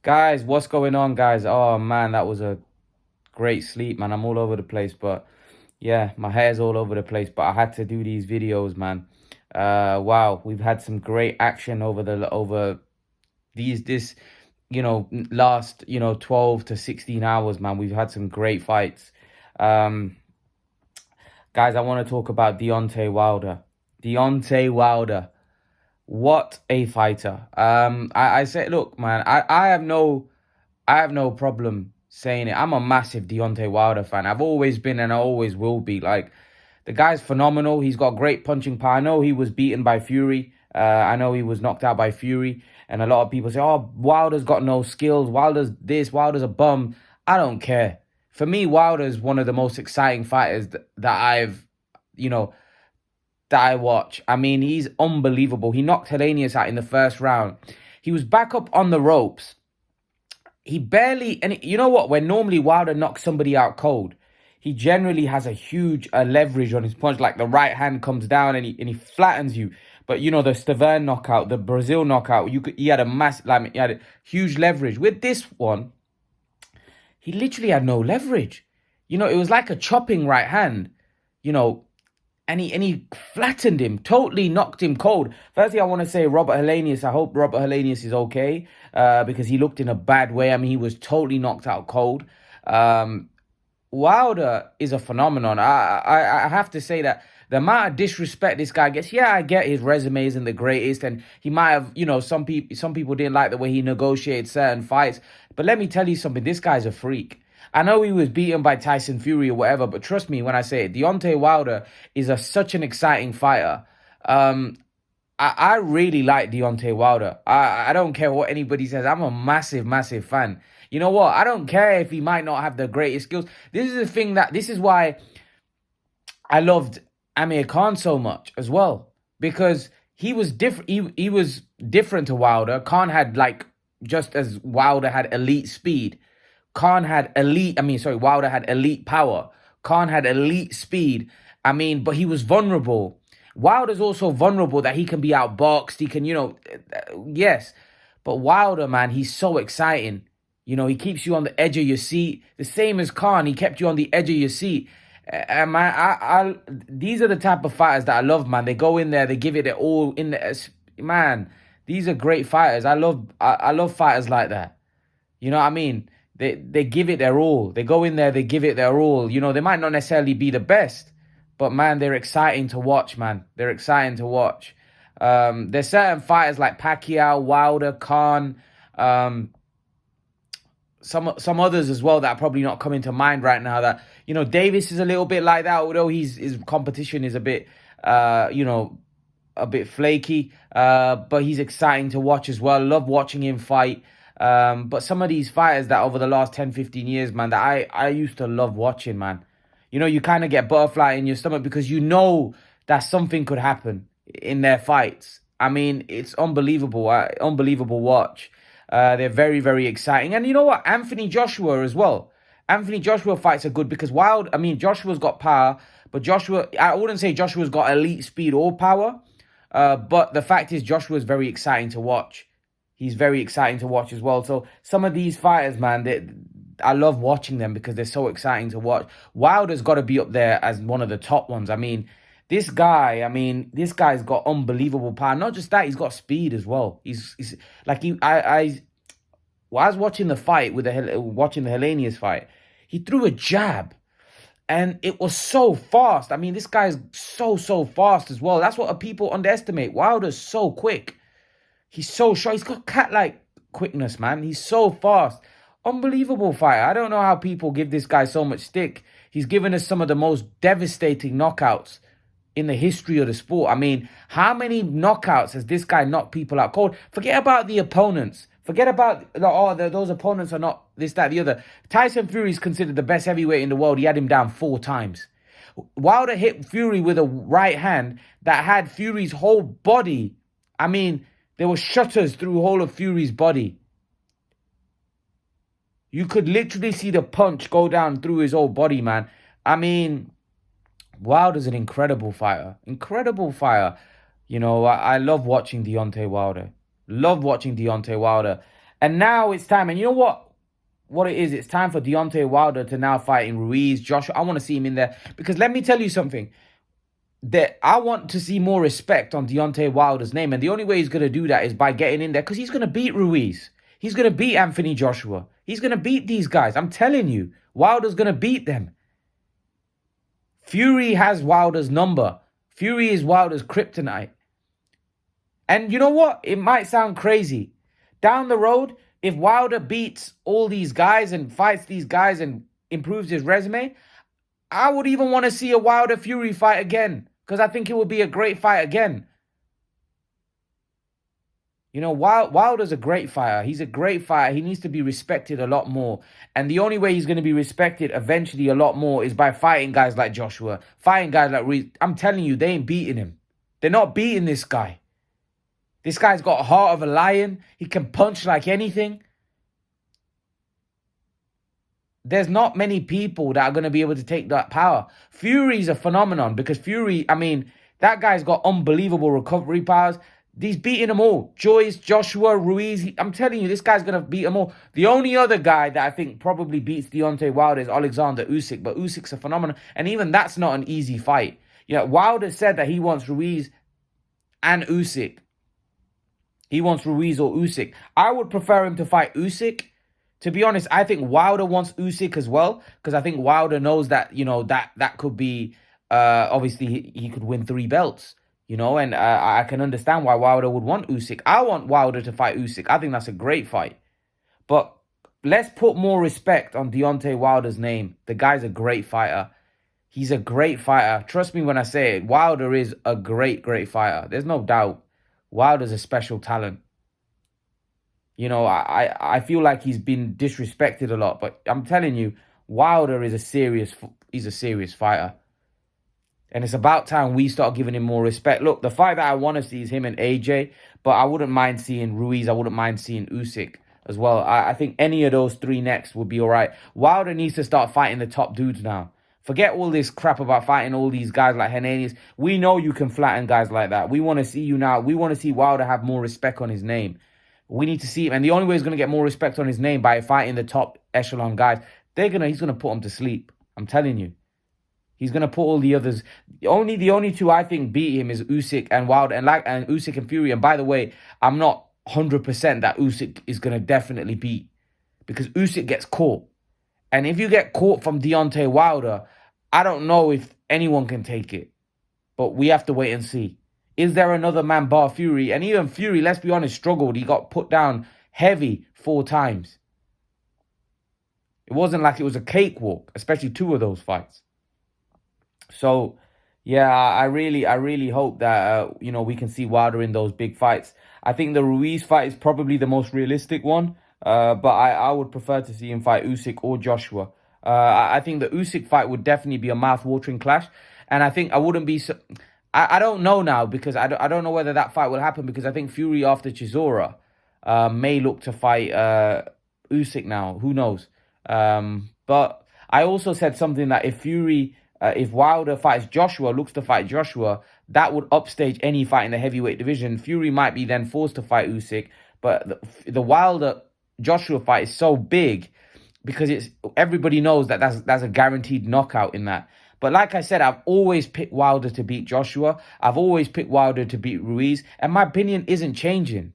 Guys, what's going on, guys? Oh man, that was a great sleep, man. I'm all over the place, but yeah, my hair's all over the place, but I had to do these videos, man. Wow, we've had some great action over these this last 12 to 16 hours, man. We've had some great fights. Um, guys, I want to talk about Deontay Wilder. Deontay Wilder. What a fighter. I say, look, man, I have no problem saying it. I'm a massive Deontay Wilder fan. I've always been and I always will be. Like, the guy's phenomenal. He's got great punching power. I know he was beaten by Fury. I know he was knocked out by Fury. And a lot of people say, oh, Wilder's got no skills. Wilder's this. Wilder's a bum. I don't care. For me, Wilder's one of the most exciting fighters you know, that I watch. I mean, he's unbelievable. He knocked Helenius out in the first round. He was back up on the ropes. He barely, and you know what? When normally Wilder knocks somebody out cold, he generally has a huge leverage on his punch. Like the right hand comes down and he flattens you. But you know the Stavern knockout, the Brazil knockout, he had a he had a huge leverage. With this one, he literally had no leverage. It was like a chopping right hand. You know, and he flattened him, totally knocked him cold. Firstly, I want to say Robert Helenius. I hope Robert Helenius is okay because he looked in a bad way. I mean, he was totally knocked out cold. Um, Wilder is a phenomenon. I have to say that the amount of disrespect this guy gets. Yeah, I get his resume isn't the greatest, and he might have, some people didn't like the way he negotiated certain fights. But let me tell you something. This guy's a freak. I know he was beaten by Tyson Fury or whatever, but trust me when I say it, Deontay Wilder is such an exciting fighter. Um, I really like Deontay Wilder. I don't care what anybody says. I'm a massive, massive fan. You know what? I don't care if he might not have the greatest skills. This is why I loved Amir Khan so much as well. Because he was different. He was different to Wilder. Khan had just as Wilder had elite speed. Wilder had elite power. Khan had elite speed. But he was vulnerable. Wilder's also vulnerable that he can be outboxed. He can, yes. But Wilder, man, he's so exciting. He keeps you on the edge of your seat. The same as Khan, he kept you on the edge of your seat. And man, these are the type of fighters that I love, man. They go in there, they give it their all in the man. These are great fighters. I love fighters like that. You know what I mean? They give it their all. They go in there, they give it their all. They might not necessarily be the best, but man, they're exciting to watch, man. They're exciting to watch. There's certain fighters like Pacquiao, Wilder, Khan, some others as well that are probably not coming to mind right now. That Davis is a little bit like that, although his competition is a bit, a bit flaky. But he's exciting to watch as well. Love watching him fight. But some of these fighters that over the last 10, 15 years, man, that I used to love watching, man. You kind of get butterfly in your stomach because you know that something could happen in their fights. I mean, it's unbelievable, unbelievable watch. They're very, very exciting. And you know what? Anthony Joshua as well. Anthony Joshua fights are good because Joshua's got power, but I wouldn't say Joshua's got elite speed or power. But the fact is, Joshua's very exciting to watch. He's very exciting to watch as well. So some of these fighters, man, I love watching them because they're so exciting to watch. Wilder's got to be up there as one of the top ones. This guy's got unbelievable power. Not just that, he's got speed as well. He's like I was watching the fight watching the Helenius fight. He threw a jab, and it was so fast. This guy's so fast as well. That's what people underestimate. Wilder's so quick. He's so short. He's got cat-like quickness, man. He's so fast. Unbelievable fighter. I don't know how people give this guy so much stick. He's given us some of the most devastating knockouts in the history of the sport. How many knockouts has this guy knocked people out cold? Forget about the opponents. Forget about, those opponents are not this, that, the other. Tyson Fury is considered the best heavyweight in the world. He had him down 4 times. Wilder hit Fury with a right hand that had Fury's whole body. There were shutters through whole of Fury's body. You could literally see the punch go down through his whole body, man. Wilder's an incredible fighter. Incredible fighter. I love watching Deontay Wilder. Love watching Deontay Wilder. And now it's time. And you know what it is? It's time for Deontay Wilder to now fight in Ruiz, Joshua. I want to see him in there. Because let me tell you something. That I want to see more respect on Deontay Wilder's name. And the only way he's going to do that is by getting in there. Because he's going to beat Ruiz. He's going to beat Anthony Joshua. He's going to beat these guys. I'm telling you. Wilder's going to beat them. Fury has Wilder's number. Fury is Wilder's kryptonite. And you know what? It might sound crazy. Down the road, if Wilder beats all these guys and fights these guys and improves his resume, I would even want to see a Wilder-Fury fight again. Because I think it would be a great fight again. You know, Wilder's a great fighter. He's a great fighter. He needs to be respected a lot more. And the only way he's going to be respected eventually a lot more is by fighting guys like Joshua. Fighting guys like Ruiz. I'm telling you, they ain't beating him. They're not beating this guy. This guy's got a heart of a lion. He can punch like anything. There's not many people that are going to be able to take that power. Fury's a phenomenon because Fury, I mean, that guy's got unbelievable recovery powers. He's beating them all. Joyce, Joshua, Ruiz. I'm telling you, this guy's going to beat them all. The only other guy that I think probably beats Deontay Wilder is Alexander Usyk. But Usyk's a phenomenon. And even that's not an easy fight. You know, Wilder said that he wants Ruiz and Usyk. He wants Ruiz or Usyk. I would prefer him to fight Usyk. To be honest, I think Wilder wants Usyk as well. Because I think Wilder knows that, you know, that could be... obviously, he could win 3 belts. You know, and I can understand why Wilder would want Usyk. I want Wilder to fight Usyk. I think that's a great fight. But let's put more respect on Deontay Wilder's name. The guy's a great fighter. He's a great fighter. Trust me when I say it. Wilder is a great, great fighter. There's no doubt. Wilder's a special talent. You know, I feel like he's been disrespected a lot. But I'm telling you, Wilder is he's a serious fighter. And it's about time we start giving him more respect. Look, the fight that I want to see is him and AJ. But I wouldn't mind seeing Ruiz. I wouldn't mind seeing Usyk as well. I think any of those 3 next would be all right. Wilder needs to start fighting the top dudes now. Forget all this crap about fighting all these guys like Helenius. We know you can flatten guys like that. We want to see you now. We want to see Wilder have more respect on his name. We need to see him. And the only way he's going to get more respect on his name by fighting the top echelon guys. He's going to put them to sleep. I'm telling you. He's going to put all the others. The only 2 I think beat him is Usyk and Wilder and Usyk and Fury. And by the way, I'm not 100% that Usyk is going to definitely beat. Because Usyk gets caught. And if you get caught from Deontay Wilder, I don't know if anyone can take it. But we have to wait and see. Is there another man bar Fury? And even Fury, let's be honest, struggled. He got put down heavy 4 times. It wasn't like it was a cakewalk, especially 2 of those fights. So, yeah, I really hope that, you know, we can see Wilder in those big fights. I think the Ruiz fight is probably the most realistic one. But I would prefer to see him fight Usyk or Joshua. I think the Usyk fight would definitely be a mouth-watering clash. And I think I wouldn't be... I don't know now because I don't know whether that fight will happen because I think Fury after Chisora may look to fight Usyk now. Who knows? But I also said something that if Wilder fights Joshua, looks to fight Joshua, that would upstage any fight in the heavyweight division. Fury might be then forced to fight Usyk. But the Wilder-Joshua fight is so big because everybody knows that that's a guaranteed knockout in that. But like I said, I've always picked Wilder to beat Joshua. I've always picked Wilder to beat Ruiz. And my opinion isn't changing.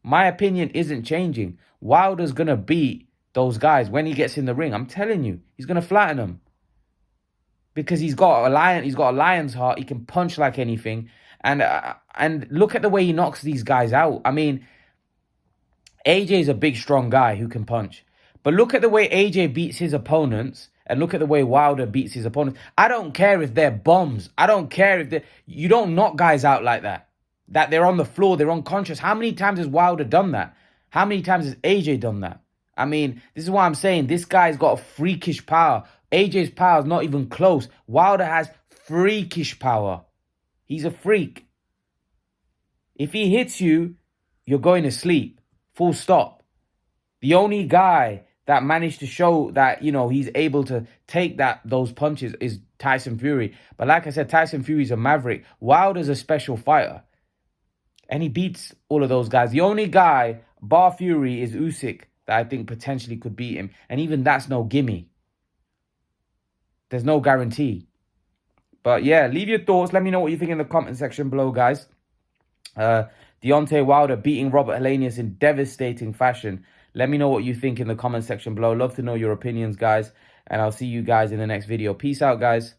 My opinion isn't changing. Wilder's going to beat those guys when he gets in the ring. I'm telling you, he's going to flatten them. Because he's got a lion's heart. He can punch like anything. And look at the way he knocks these guys out. I mean, AJ's a big, strong guy who can punch. But look at the way AJ beats his opponents. And look at the way Wilder beats his opponents. I don't care if they're bombs. I don't care if you don't knock guys out like that. That they're on the floor, they're unconscious. How many times has Wilder done that? How many times has AJ done that? I mean, this is why I'm saying this guy's got a freakish power. AJ's power is not even close. Wilder has freakish power. He's a freak. If he hits you, you're going to sleep. Full stop. The only guy that managed to show that, you know, he's able to take those punches is Tyson Fury. But like I said, Tyson Fury's a maverick. Wilder's a special fighter. And he beats all of those guys. The only guy bar Fury is Usyk that I think potentially could beat him. And even that's no gimme. There's no guarantee. But yeah, leave your thoughts. Let me know what you think in the comment section below, guys. Deontay Wilder beating Robert Helenius in devastating fashion. Let me know what you think in the comment section below. Love to know your opinions, guys. And I'll see you guys in the next video. Peace out, guys.